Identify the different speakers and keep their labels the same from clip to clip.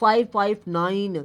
Speaker 1: 559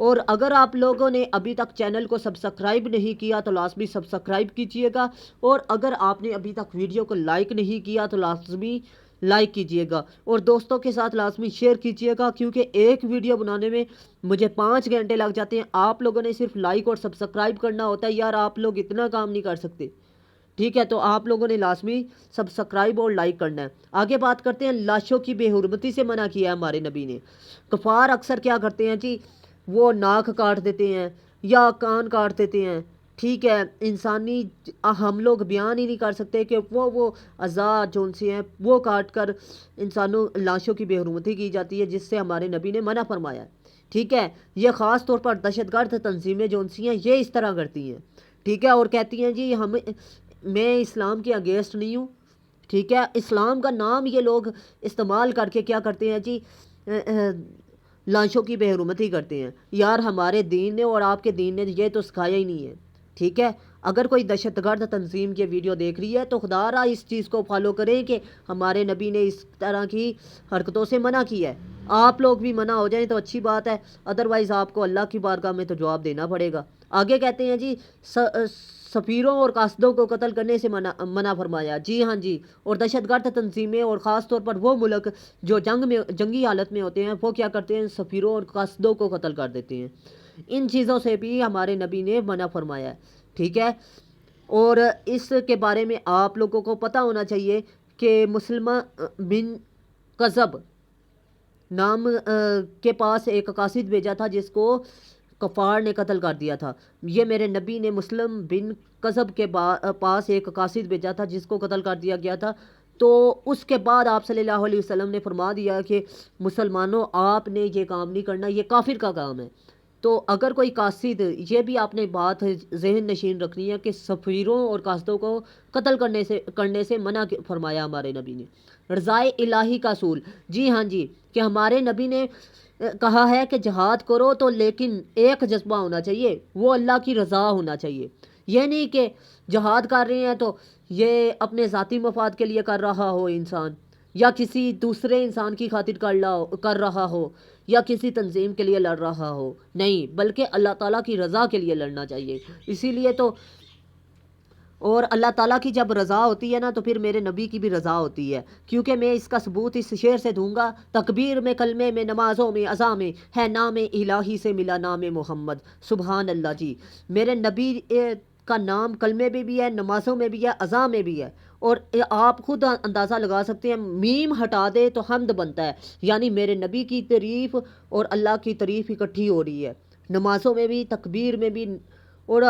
Speaker 1: اور اگر آپ لوگوں نے ابھی تک چینل کو سبسکرائب نہیں کیا تو لازمی سبسکرائب کیجئے گا، اور اگر آپ نے ابھی تک ویڈیو کو لائک نہیں کیا تو لازمی لائک کیجئے گا، اور دوستوں کے ساتھ لازمی شیئر کیجئے گا، کیونکہ ایک ویڈیو بنانے میں مجھے 5 گھنٹے لگ جاتے ہیں۔ آپ لوگوں نے صرف لائک اور سبسکرائب کرنا ہوتا ہے، یار آپ لوگ اتنا کام نہیں کر سکتے، ٹھیک ہے؟ تو آپ لوگوں نے لازمی سبسکرائب اور لائک کرنا ہے۔ آگے بات کرتے ہیں، لاشوں کی بے حرمتی سے منع کیا ہے ہمارے نبی نے۔ کفار اکثر کیا کرتے ہیں جی، وہ ناک کاٹ دیتے ہیں یا کان کاٹ دیتے ہیں، ٹھیک ہے؟ انسانی ہم لوگ بیان ہی نہیں کر سکتے کہ وہ اعضاء جون سی ہیں وہ کاٹ کر انسانوں لاشوں کی بے حرمتی کی جاتی ہے، جس سے ہمارے نبی نے منع فرمایا ہے، ٹھیک ہے؟ یہ خاص طور پر دہشت گرد تنظیمیں جون سی ہیں یہ اس طرح کرتی ہیں، ٹھیک ہے؟ اور کہتی ہیں جی میں اسلام کے اگینسٹ نہیں ہوں، ٹھیک ہے؟ اسلام کا نام یہ لوگ استعمال کر کے کیا کرتے ہیں جی، لاشوں کی بے حرمتی کرتے ہیں۔ یار ہمارے دین نے اور آپ کے دین نے یہ تو سکھایا ہی نہیں ہے، ٹھیک ہے؟ اگر کوئی دہشت گرد تنظیم یہ ویڈیو دیکھ رہی ہے تو خدا را اس چیز کو فالو کریں کہ ہمارے نبی نے اس طرح کی حرکتوں سے منع کیا ہے۔ آپ لوگ بھی منع ہو جائیں تو اچھی بات ہے، ادروائز آپ کو اللہ کی بارگاہ میں تو جواب دینا پڑے گا۔ آگے کہتے ہیں جی، سفیروں اور قاصدوں کو قتل کرنے سے منع فرمایا، جی ہاں جی، اور دہشت گرد تنظیمیں اور خاص طور پر وہ ملک جو جنگی حالت میں ہوتے ہیں وہ کیا کرتے ہیں، سفیروں اور قاصدوں کو قتل کر دیتے ہیں۔ ان چیزوں سے بھی ہمارے نبی نے منع فرمایا ہے، ٹھیک ہے؟ اور اس کے بارے میں آپ لوگوں کو پتہ ہونا چاہیے کہ مسلمہ بن قذب نام کے پاس ایک قاصد بھیجا تھا جس کو کفار نے قتل کر دیا تھا۔ یہ میرے نبی نے مسلم بن قذب کے پاس ایک قاصد بھیجا تھا جس کو قتل کر دیا گیا تھا، تو اس کے بعد آپ صلی اللہ علیہ وسلم نے فرما دیا کہ مسلمانوں آپ نے یہ کام نہیں کرنا، یہ کافر کا کام ہے۔ تو اگر کوئی قاصد، یہ بھی آپ نے بات ذہن نشین رکھنی ہے کہ سفیروں اور قاصدوں کو قتل کرنے سے منع فرمایا ہمارے نبی نے۔ رضائے الہی کا اصول، جی ہاں جی، کہ ہمارے نبی نے کہا ہے کہ جہاد کرو تو لیکن ایک جذبہ ہونا چاہیے، وہ اللہ کی رضا ہونا چاہیے۔ یہ نہیں کہ جہاد کر رہے ہیں تو یہ اپنے ذاتی مفاد کے لیے کر رہا ہو انسان، یا کسی دوسرے انسان کی خاطر کر رہا ہو، یا کسی تنظیم کے لیے لڑ رہا ہو، نہیں، بلکہ اللہ تعالیٰ کی رضا کے لیے لڑنا چاہیے۔ اسی لیے تو، اور اللہ تعالیٰ کی جب رضا ہوتی ہے نا تو پھر میرے نبی کی بھی رضا ہوتی ہے، کیونکہ میں اس کا ثبوت اس شعر سے دوں گا، تکبیر میں، کلمے میں، نمازوں میں، اذان میں ہے نام الہی سے ملا نام محمد، سبحان اللہ جی۔ میرے نبی کا نام کلمے میں بھی ہے، نمازوں میں بھی ہے، اذان میں بھی ہے، اور آپ خود اندازہ لگا سکتے ہیں، میم ہٹا دے تو حمد بنتا ہے، یعنی میرے نبی کی تعریف اور اللہ کی تعریف اکٹھی ہو رہی ہے، نمازوں میں بھی، تکبیر میں بھی، اور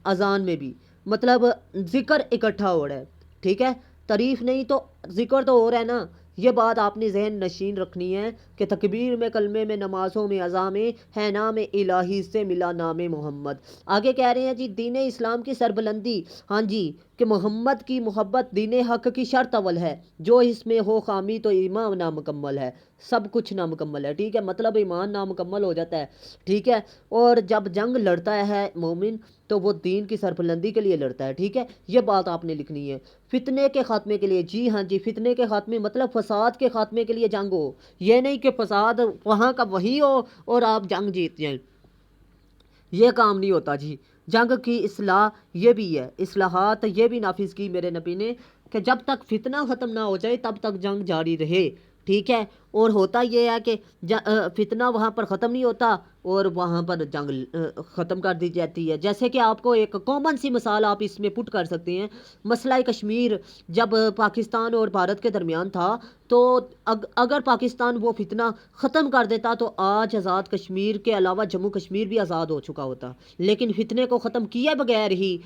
Speaker 1: اذان میں بھی، مطلب ذکر اکٹھا ہو رہا ہے، ٹھیک ہے؟ تعریف نہیں تو ذکر تو ہو رہا ہے نا۔ یہ بات آپ نے ذہن نشین رکھنی ہے کہ تکبیر میں، کلمے میں، نمازوں میں، اذان میں ہے نام الہی سے ملا نام محمد۔ آگے کہہ رہے ہیں جی، دین اسلام کی سربلندی، ہاں جی، کہ محمد کی محبت دین حق کی شرط اول ہے، جو اس میں ہو خامی تو ایمان نامکمل ہے، سب کچھ نامکمل ہے، ٹھیک ہے؟ مطلب ایمان نامکمل ہو جاتا ہے، ٹھیک ہے؟ اور جب جنگ لڑتا ہے مومن تو وہ دین کی سربلندی کے لیے لڑتا ہے، ٹھیک ہے؟ یہ بات آپ نے لکھنی ہے۔ فتنے کے خاتمے کے لیے، جی ہاں جی، فتنے کے خاتمے مطلب فساد کے خاتمے کے لیے جنگ ہو، یہ نہیں کہ فساد وہاں کا وہی ہو اور آپ جنگ جیت جائیں، یہ کام نہیں ہوتا جی۔ جنگ کی اصلاح یہ بھی ہے، اصلاحات یہ بھی نافذ کی میرے نبی نے کہ جب تک فتنہ ختم نہ ہو جائے تب تک جنگ جاری رہے، ٹھیک ہے؟ اور ہوتا یہ ہے کہ فتنہ وہاں پر ختم نہیں ہوتا اور وہاں پر جنگ ختم کر دی جاتی ہے۔ جیسے کہ آپ کو ایک کامن سی مثال آپ اس میں پٹ کر سکتے ہیں، مسئلہ کشمیر جب پاکستان اور بھارت کے درمیان تھا تو اگر پاکستان وہ فتنہ ختم کر دیتا تو آج آزاد کشمیر کے علاوہ جموں کشمیر بھی آزاد ہو چکا ہوتا، لیکن فتنے کو ختم کیے بغیر ہی،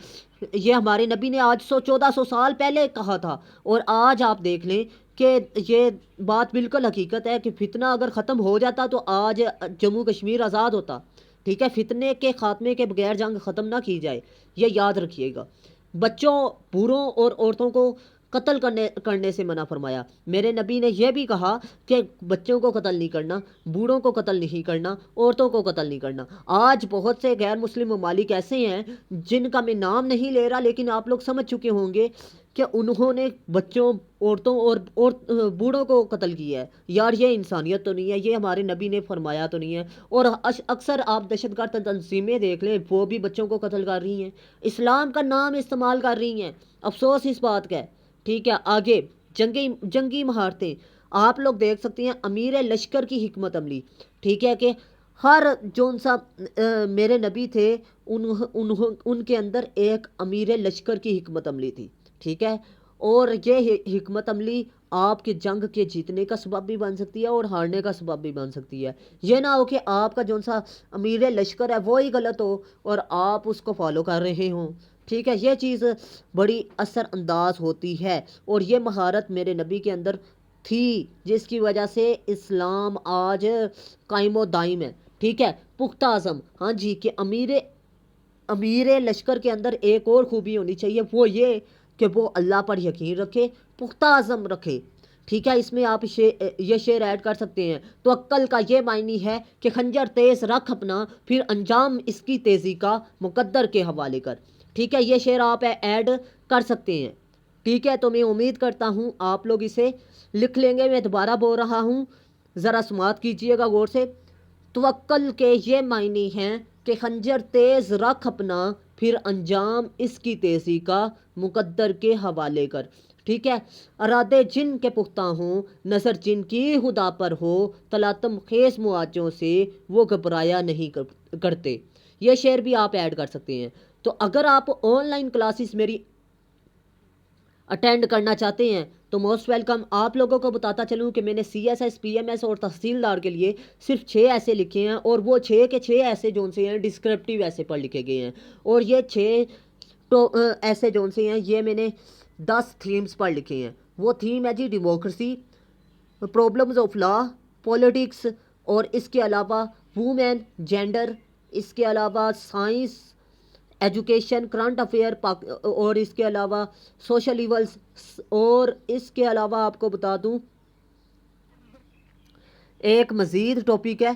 Speaker 1: یہ ہمارے نبی نے آج 1400 سال پہلے کہا تھا، اور آج آپ دیکھ لیں کہ یہ بات بالکل حقیقت ہے کہ فتنہ اگر ختم ہو جاتا تو آج جموں کشمیر آزاد ہوتا، ٹھیک ہے؟ فتنے کے خاتمے کے بغیر جنگ ختم نہ کی جائے، یہ یاد رکھیے گا۔ بچوں، بوڑھوں اور عورتوں کو قتل کرنے سے منع فرمایا۔ میرے نبی نے یہ بھی کہا کہ بچوں کو قتل نہیں کرنا، بوڑھوں کو قتل نہیں کرنا، عورتوں کو قتل نہیں کرنا۔ آج بہت سے غیر مسلم ممالک ایسے ہیں جن کا میں نام نہیں لے رہا، لیکن آپ لوگ سمجھ چکے ہوں گے کہ انہوں نے بچوں، عورتوں اور بوڑھوں کو قتل کیا ہے۔ یار یہ انسانیت تو نہیں ہے، یہ ہمارے نبی نے فرمایا تو نہیں ہے۔ اور اکثر آپ دہشت گرد تنظیمیں دیکھ لیں، وہ بھی بچوں کو قتل کر رہی ہیں، اسلام کا نام استعمال کر رہی ہیں۔ افسوس اس بات کا ہے۔ ٹھیک ہے، آگے جنگی مہارتیں آپ لوگ دیکھ سکتے ہیں، امیر لشکر کی حکمت عملی۔ ٹھیک ہے کہ ہر جون سا میرے نبی تھے ان کے اندر ایک امیر لشکر کی حکمت عملی تھی۔ ٹھیک ہے، اور یہ حکمت عملی آپ کے جنگ کے جیتنے کا سبب بھی بن سکتی ہے اور ہارنے کا سبب بھی بن سکتی ہے۔ یہ نہ ہو کہ آپ کا جون سا امیر لشکر ہے وہی غلط ہو اور آپ اس کو فالو کر رہے ہوں۔ ٹھیک ہے، یہ چیز بڑی اثر انداز ہوتی ہے، اور یہ مہارت میرے نبی کے اندر تھی جس کی وجہ سے اسلام آج قائم و دائم ہے۔ ٹھیک ہے، پختہ عزم، ہاں جی، کہ امیر لشکر کے اندر ایک اور خوبی ہونی چاہیے، وہ یہ کہ وہ اللہ پر یقین رکھے، پختہ عزم رکھے۔ ٹھیک ہے، اس میں آپ یہ شعر ایڈ کر سکتے ہیں، تو عقل کا یہ معنی ہے کہ خنجر تیز رکھ اپنا، پھر انجام اس کی تیزی کا مقدر کے حوالے کر۔ ٹھیک ہے، یہ شعر آپ ایڈ کر سکتے ہیں۔ ٹھیک ہے، تو میں امید کرتا ہوں آپ لوگ اسے لکھ لیں گے۔ میں دوبارہ بول رہا ہوں، ذرا سماعت کیجئے گا غور سے۔ توکل کے یہ معنی ہیں کہ خنجر تیز رکھ اپنا، پھر انجام اس کی تیزی کا مقدر کے حوالے کر۔ ٹھیک ہے، ارادے جن کے پختہ ہوں، نظر جن کی خدا پر ہو، تلاطم خیز مواجہوں سے وہ گھبرایا نہیں کرتے۔ یہ شعر بھی آپ ایڈ کر سکتے ہیں۔ تو اگر آپ آن لائن کلاسز میری اٹینڈ کرنا چاہتے ہیں تو موسٹ ویلکم۔ آپ لوگوں کو بتاتا چلوں کہ میں نے C S S, P M S اور تحصیلدار کے لیے صرف 6 ایسے لکھے ہیں، اور وہ 6 کے 6 ایسے جون سے ہیں ڈسکرپٹیو ایسے پر لکھے گئے ہیں، اور یہ 6 ایسے جون سے ہیں یہ میں نے 10 تھیمز پر لکھے ہیں۔ وہ تھیم ہے جی democracy, problems of law, politics, اور اس کے علاوہ وومین، جینڈر، اس کے علاوہ سائنس، ایجوکیشن، کرنٹ افیئر، اور اس کے علاوہ سوشل ایولز، اور اس کے علاوہ آپ کو بتا دوں ایک مزید ٹاپک ہے،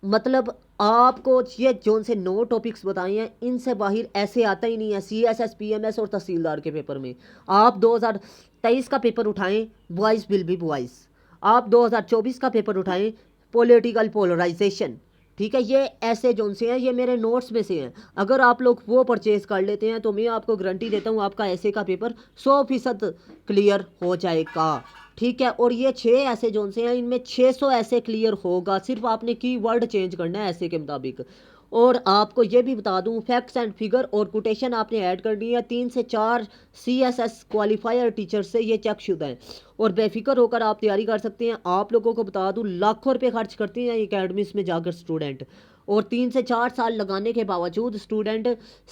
Speaker 1: مطلب آپ کو یہ جون سے 9 ٹاپکس بتائے ہیں، ان سے باہر ایسے آتا ہی نہیں ہے C S S, P M S اور تحصیلدار کے پیپر میں۔ آپ 2023 کا پیپر اٹھائیں، بوائز ول بی بوائز۔ آپ 2024 کا پیپر اٹھائیں، پولیٹیکل پولرائزیشن۔ ٹھیک ہے، یہ ایسے جون سے ہیں، یہ میرے نوٹس میں سے ہیں۔ اگر آپ لوگ وہ پرچیز کر لیتے ہیں تو میں آپ کو گارنٹی دیتا ہوں آپ کا ایسے کا پیپر 100% کلیئر ہو جائے گا۔ ٹھیک ہے، اور یہ 6 ایسے جون سے ہیں، ان میں 600 ایسے کلیئر ہوگا، صرف آپ نے کی ورڈ چینج کرنا ہے ایسے کے مطابق۔ اور آپ کو یہ بھی بتا دوں فیکٹس اینڈ فگر اور کوٹیشن آپ نے ایڈ کرنی ہے، 3 سے 4 C S S qualifier teacher سے یہ چیک شدہ ہیں، اور بے فکر ہو کر آپ تیاری کر سکتے ہیں۔ آپ لوگوں کو بتا دوں لاکھوں روپے خرچ کرتے ہیں اکیڈمیز میں جا کر اسٹوڈنٹ، اور 3 سے 4 سال لگانے کے باوجود student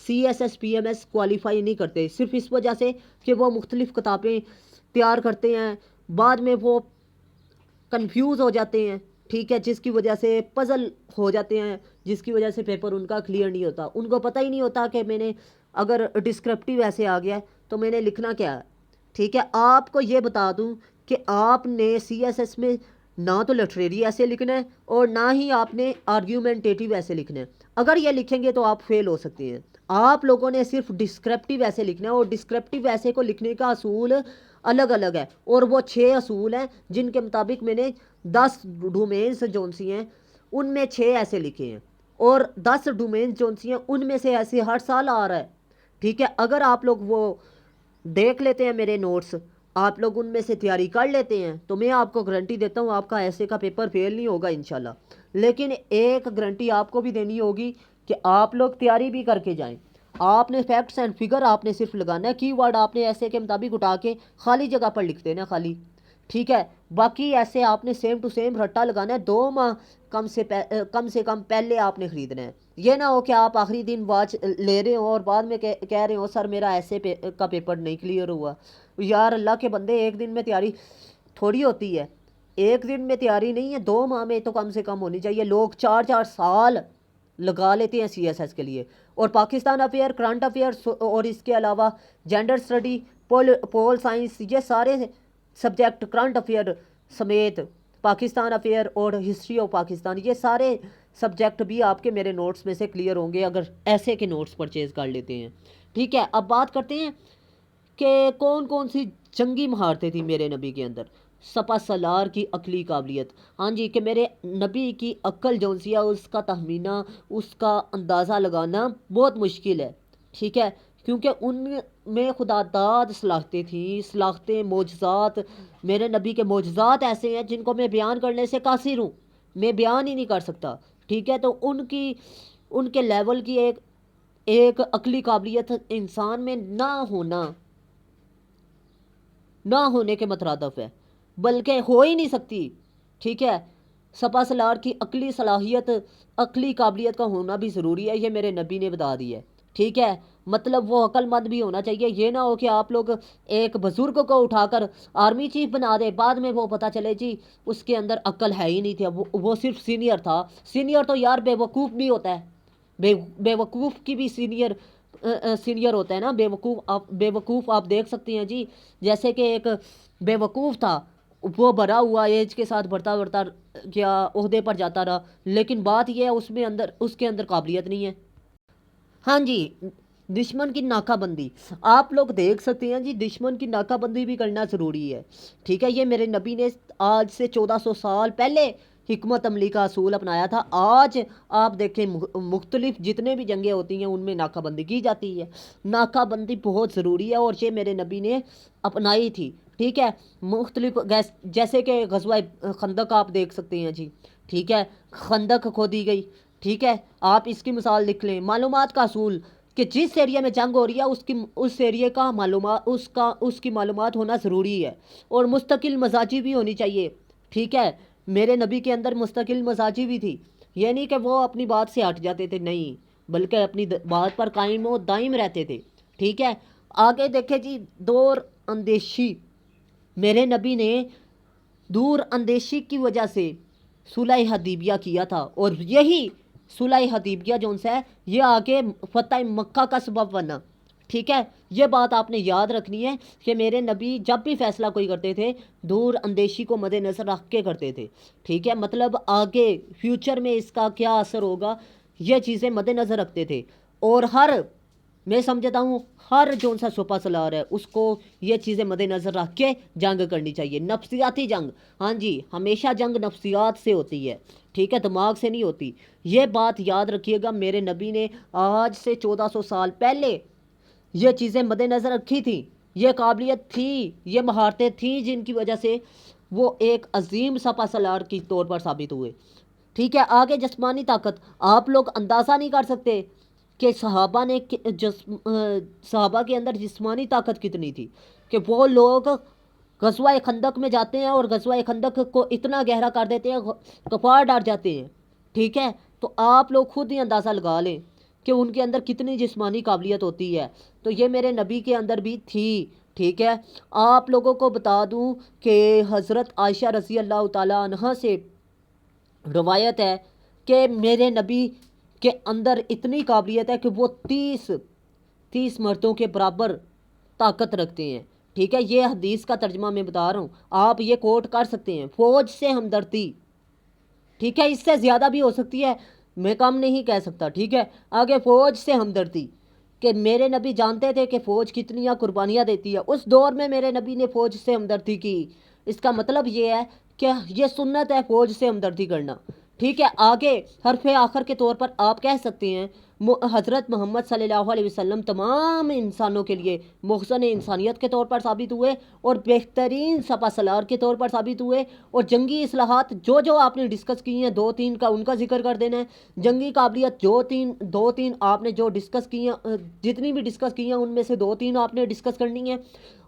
Speaker 1: C S S, P M S qualify نہیں کرتے، صرف اس وجہ سے کہ وہ مختلف کتابیں تیار کرتے ہیں، بعد میں وہ کنفیوز ہو جاتے ہیں۔ ٹھیک ہے، جس کی وجہ سے پزل ہو جاتے ہیں، جس کی وجہ سے پیپر ان کا کلیئر نہیں ہوتا۔ ان کو پتہ ہی نہیں ہوتا کہ میں نے اگر ڈسکرپٹیو ایسے آ گیا تو میں نے لکھنا کیا ہے۔ ٹھیک ہے، آپ کو یہ بتا دوں کہ آپ نے سی ایس ایس میں نہ تو لٹریری ایسے لکھنا ہے اور نہ ہی آپ نے آرگیومنٹیٹیو ایسے لکھنا ہے۔ اگر یہ لکھیں گے تو آپ فیل ہو سکتے ہیں۔ آپ لوگوں نے صرف ڈسکرپٹیو ایسے لکھنا ہے، اور ڈسکرپٹیو ایسے کو لکھنے کا اصول الگ الگ ہے، اور وہ 6 اصول ہیں جن کے مطابق میں نے 10 ڈومینز جون سی ہیں ان میں 6 ایسے لکھے ہیں، اور 10 ڈومینز جون سی ہیں ان میں سے ایسے ہر سال آ رہا ہے۔ ٹھیک ہے، اگر آپ لوگ وہ دیکھ لیتے ہیں میرے نوٹس، آپ لوگ ان میں سے تیاری کر لیتے ہیں تو میں آپ کو گارنٹی دیتا ہوں آپ کا ایسے کا پیپر فیل نہیں ہوگا انشاءاللہ۔ لیکن ایک گارنٹی آپ کو بھی دینی ہوگی کہ آپ لوگ تیاری بھی کر کے جائیں۔ آپ نے فیکٹس اینڈ فگر آپ نے صرف لگانا ہے، کی ورڈ آپ نے ایسے کے مطابق اٹھا کے خالی جگہ پر لکھ دینا خالی۔ ٹھیک ہے، باقی ایسے آپ نے سیم ٹو سیم رٹا لگانا ہے، 2 ماہ کم سے کم پہلے آپ نے خریدنا ہے۔ یہ نہ ہو کہ آپ آخری دن واچ لے رہے ہوں اور بعد میں کہہ رہے ہوں سر میرا ایسے کا پیپر نہیں کلیئر ہوا۔ یار اللہ کے بندے، ایک دن میں تیاری تھوڑی ہوتی ہے، ایک دن میں تیاری نہیں ہے، 2 ماہ میں تو کم سے کم ہونی چاہیے۔ لوگ 4 سال لگا لیتے ہیں سی ایس ایس کے لیے، اور پاکستان افیئر، کرنٹ افیئر، اور اس کے علاوہ جینڈر اسٹڈی، پول سائنس، یہ سارے سبجیکٹ کرنٹ افیئر سمیت پاکستان افیئر اور ہسٹری آف پاکستان، یہ سارے سبجیکٹ بھی آپ کے میرے نوٹس میں سے کلیئر ہوں گے اگر ایسے کے نوٹس پرچیز کر لیتے ہیں. ٹھیک ہے، اب بات کرتے ہیں کہ کون کون سی جنگی مہارتیں تھیں میرے نبی کے اندر. سپہ سالار کی عقلی قابلیت. ہاں جی، کہ میرے نبی کی عقل جون سی ہے اس کا تخمینہ، اس کا اندازہ لگانا بہت مشکل ہے. ٹھیک ہے، کیونکہ ان میں خدا داد صلاحیتیں تھیں، صلاحیتیں، معجزات. میرے نبی کے معجزات ایسے ہیں جن کو میں بیان کرنے سے قاصر ہوں، میں بیان ہی نہیں کر سکتا. ٹھیک ہے، تو ان کے لیول کی ایک عقلی قابلیت انسان میں نہ ہونے کے مترادف ہے، بلکہ ہو ہی نہیں سکتی. ٹھیک ہے، سپہ سالار کی عقلی صلاحیت، عقلی قابلیت کا ہونا بھی ضروری ہے، یہ میرے نبی نے بتا دی ہے. ٹھیک ہے، مطلب وہ عقل مند بھی ہونا چاہیے. یہ نہ ہو کہ آپ لوگ ایک بزرگ کو اٹھا کر آرمی چیف بنا دے، بعد میں وہ پتہ چلے جی اس کے اندر عقل ہے ہی نہیں تھی، وہ صرف سینئر تھا. سینئر تو یار بے وقوف بھی ہوتا ہے، بے وقوف کی بھی سینئر ہوتا ہے نا. بے وقوف آپ دیکھ سکتے ہیں جی، جیسے کہ ایک بے وقوف تھا، وہ بڑا ہوا، ایج کے ساتھ بڑھتا کیا عہدے پر جاتا رہا، لیکن بات یہ ہے اس کے اندر قابلیت نہیں ہے. ہاں جی، دشمن کی ناکہ بندی آپ لوگ دیکھ سکتے ہیں جی، دشمن کی ناکہ بندی بھی کرنا ضروری ہے. ٹھیک ہے، یہ میرے نبی نے آج سے 1400 سال پہلے حکمت عملی کا اصول اپنایا تھا. آج آپ دیکھیں مختلف جتنے بھی جنگیں ہوتی ہیں ان میں ناکہ بندی کی جاتی ہے. ناکہ بندی بہت ضروری ہے اور یہ میرے نبی نے اپنائی تھی. ٹھیک ہے، مختلف جیسے کہ غزوہ خندق آپ دیکھ سکتے ہیں جی. ٹھیک ہے، خندق کھودی گئی. ٹھیک ہے، آپ اس کی مثال لکھ لیں. معلومات کا اصول کہ جس ایریا میں جنگ ہو رہی ہے اس ایریا کا معلومات اس کی معلومات ہونا ضروری ہے، اور مستقل مزاجی بھی ہونی چاہیے. ٹھیک ہے، میرے نبی کے اندر مستقل مزاجی بھی تھی، یہ نہیں کہ وہ اپنی بات سے ہٹ جاتے تھے، نہیں، بلکہ اپنی بات پر قائم و دائم رہتے تھے. ٹھیک ہے، آگے دیکھیں جی، دور اندیشی. میرے نبی نے دور اندیشی کی وجہ سے صلح حدیبیہ کیا تھا، اور یہی صلح حدیبیہ جو ہے یہ آگے فتح مکہ کا سبب بنا. ٹھیک ہے، یہ بات آپ نے یاد رکھنی ہے کہ میرے نبی جب بھی فیصلہ کوئی کرتے تھے دور اندیشی کو مد نظر رکھ کے کرتے تھے. ٹھیک ہے، مطلب آگے فیوچر میں اس کا کیا اثر ہوگا یہ چیزیں مد نظر رکھتے تھے. اور میں سمجھتا ہوں ہر جو سا سپہ سالار ہے اس کو یہ چیزیں مد نظر رکھ کے جنگ کرنی چاہیے. نفسیاتی جنگ، ہاں جی، ہمیشہ جنگ نفسیات سے ہوتی ہے. ٹھیک ہے، دماغ سے نہیں ہوتی. یہ بات یاد رکھیے گا، میرے نبی نے آج سے 1400 سال پہلے یہ چیزیں مد نظر رکھی تھیں. یہ قابلیت تھی، یہ مہارتیں تھیں جن کی وجہ سے وہ ایک عظیم سپہ سالار کی طور پر ثابت ہوئے. ٹھیک ہے، آگے جسمانی طاقت. آپ لوگ اندازہ نہیں کر سکتے کہ صحابہ کے اندر جسمانی طاقت کتنی تھی، کہ وہ لوگ غزوہ خندق میں جاتے ہیں اور غزوہ خندق کو اتنا گہرا کر دیتے ہیں کفار ڈر جاتے ہیں. ٹھیک ہے، تو آپ لوگ خود ہی اندازہ لگا لیں کہ ان کے اندر کتنی جسمانی قابلیت ہوتی ہے. تو یہ میرے نبی کے اندر بھی تھی. ٹھیک ہے، آپ لوگوں کو بتا دوں کہ حضرت عائشہ رضی اللہ تعالیٰ عنہ سے روایت ہے کہ میرے نبی کے اندر اتنی قابلیت ہے کہ وہ 30 مردوں کے برابر طاقت رکھتے ہیں. ٹھیک ہے، یہ حدیث کا ترجمہ میں بتا رہا ہوں، آپ یہ کوٹ کر سکتے ہیں. فوج سے ہمدردی. ٹھیک ہے، اس سے زیادہ بھی ہو سکتی ہے، میں کم نہیں کہہ سکتا. ٹھیک ہے، آگے فوج سے ہمدردی، کہ میرے نبی جانتے تھے کہ فوج کتنی قربانیاں دیتی ہے. اس دور میں میرے نبی نے فوج سے ہمدردی کی. اس کا مطلب یہ ہے کہ یہ سنت ہے فوج سے ہمدردی کرنا. ٹھیک ہے، آگے حرف آخر کے طور پر آپ کہہ سکتے ہیں حضرت محمد صلی اللہ علیہ وسلم تمام انسانوں کے لیے محسن انسانیت کے طور پر ثابت ہوئے اور بہترین سپہ سالار کے طور پر ثابت ہوئے. اور جنگی اصلاحات جو آپ نے ڈسکس کی ہیں 2-3 کا ان کا ذکر کر دینا ہے. جنگی قابلیت دو تین آپ نے جو ڈسکس کی ہیں، جتنی بھی ڈسکس کی ہیں ان میں سے 2-3 آپ نے ڈسکس کرنی ہے.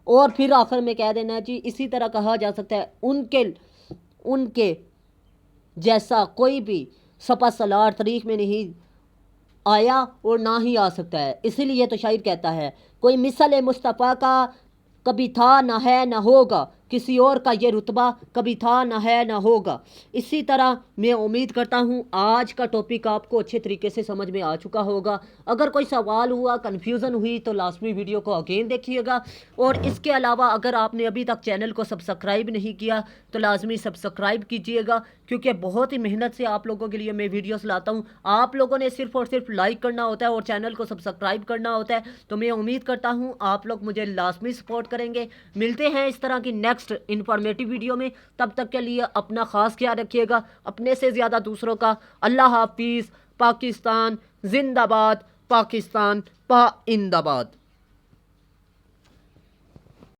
Speaker 1: اور پھر آخر میں کہہ دینا ہے جی اسی طرح کہا جا سکتا ہے ان کے جیسا کوئی بھی سپہ سالار تاریخ میں نہیں آیا اور نہ ہی آ سکتا ہے. اسی لیے تو شاعر کہتا ہے کوئی مثل مصطفیٰ کا کبھی تھا نہ ہے نہ ہوگا، کسی اور کا یہ رتبہ کبھی تھا، نہ ہے، نہ ہوگا۔ اسی طرح میں امید کرتا ہوں آج کا ٹاپک آپ کو اچھے طریقے سے سمجھ میں آ چکا ہوگا۔ اگر کوئی سوال ہوا، کنفیوژن ہوئی تو لازمی ویڈیو کو اگین دیکھیے گا، اور اس کے علاوہ اگر آپ نے ابھی تک چینل کو سبسکرائب نہیں کیا تو لازمی سبسکرائب کیجئے گا، کیونکہ بہت ہی محنت سے آپ لوگوں کے لیے میں ویڈیوز لاتا ہوں۔ آپ لوگوں نے صرف اور صرف لائک کرنا ہوتا ہے اور چینل کو سبسکرائب کرنا ہوتا ہے، تو میں امید کرتا ہوں آپ لوگ مجھے لازمی سپورٹ کریں گے۔ ملتے ہیں اس طرح کی نیکسٹ انفارمیٹیو ویڈیو میں، تب تک کے لیے اپنا خاص خیال رکھیے گا، اپنے سے زیادہ دوسروں کا۔ اللہ حافظ۔ پاکستان زندہ باد، پاکستان پائندہ باد۔